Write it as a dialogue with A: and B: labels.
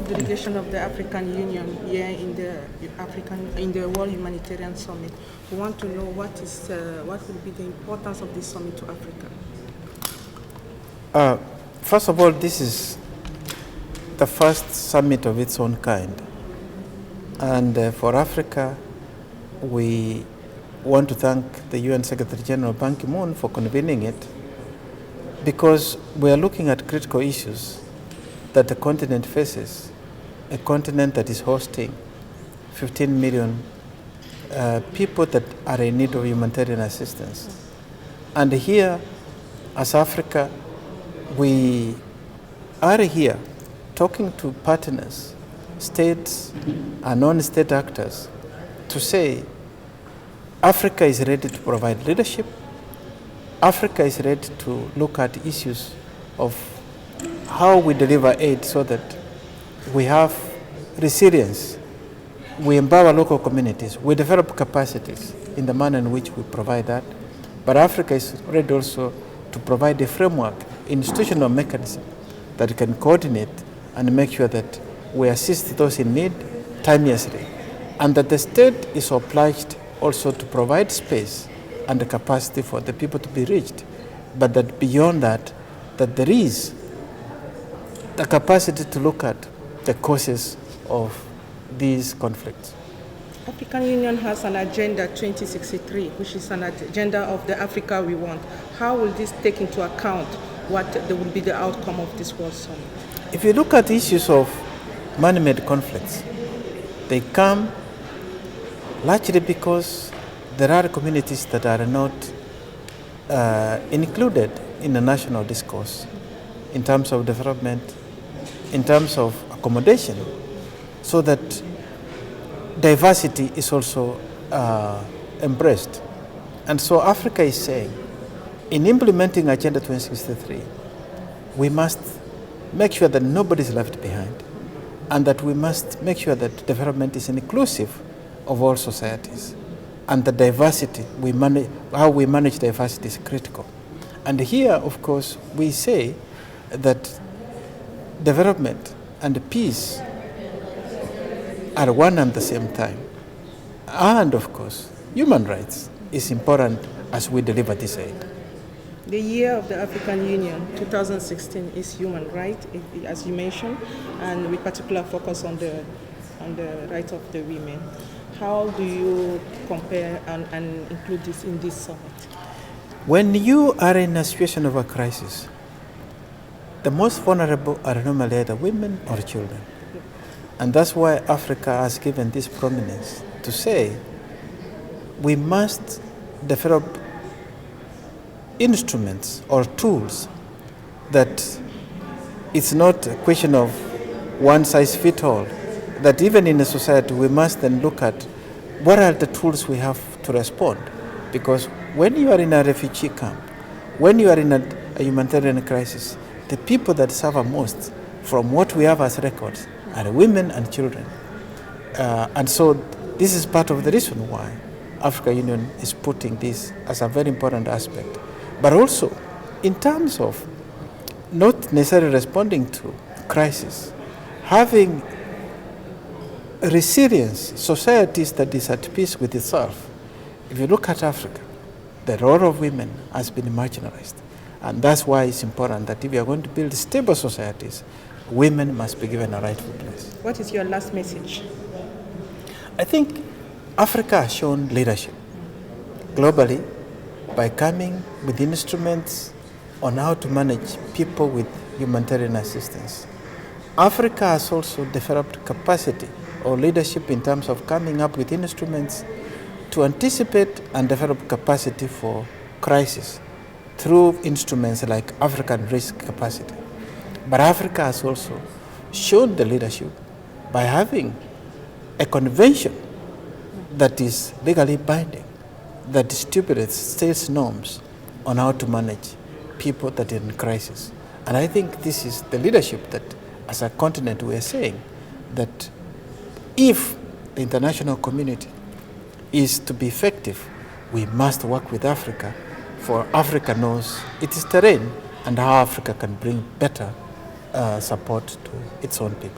A: delegation of the African Union here in the World Humanitarian Summit. We want to know what will be the importance of this summit to Africa.
B: First of all, this is the first summit of its own kind. And for Africa, we want to thank the UN Secretary General Ban Ki-moon for convening it, because we are looking at critical issues that the continent faces, a continent that is hosting 15 million people that are in need of humanitarian assistance. And here, as Africa, we are here talking to partners, states and non-state actors, to say Africa is ready to provide leadership. Africa is ready to look at issues of how we deliver aid so that we have resilience, we empower local communities, we develop capacities in the manner in which we provide that. But Africa is ready also to provide a framework, institutional mechanism that can coordinate and make sure that we assist those in need timelessly, and that the state is obliged also to provide space and the capacity for the people to be reached, but that beyond that, that there is the capacity to look at the causes of these conflicts.
A: African Union has an Agenda 2063, which is an agenda of the Africa we want. How will this take into account what will be the outcome of this World Summit?
B: If you look at issues of man-made conflicts, they come largely because there are communities that are not included in the national discourse in terms of development, in terms of accommodation, so that diversity is also embraced. And so Africa is saying, in implementing Agenda 2063, we must make sure that nobody is left behind, and that we must make sure that development is inclusive of all societies. And the diversity, how we manage diversity is critical. And here, of course, we say that development and peace are one and the same time. And of course, human rights is important as we deliver this aid.
A: The year of the African Union, 2016, is human rights, as you mentioned, and with particular focus on the rights of the women. How do you compare and include this in this summit?
B: When you are in a situation of a crisis, the most vulnerable are normally either women or children. And that's why Africa has given this prominence to say we must develop instruments or tools that it's not a question of one size fits all, that even in a society we must then look at what are the tools we have to respond. Because when you are in a refugee camp, when you are in a humanitarian crisis, the people that suffer most from what we have as records are women and children. And so this is part of the reason why African Union is putting this as a very important aspect. But also in terms of not necessarily responding to crisis, having resilience, societies that is at peace with itself. If you look at Africa, the role of women has been marginalized. And that's why it's important that if you are going to build stable societies, women must be given a rightful place.
A: What is your last message?
B: I think Africa has shown leadership globally by coming with instruments on how to manage people with humanitarian assistance. Africa has also developed capacity or leadership in terms of coming up with instruments to anticipate and develop capacity for crisis through instruments like African risk capacity. But Africa has also shown the leadership by having a convention that is legally binding, that stipulates states' norms on how to manage people that are in crisis. And I think this is the leadership that, as a continent, we are saying that if the international community is to be effective, we must work with Africa, for Africa knows its terrain and how Africa can bring better support to its own people.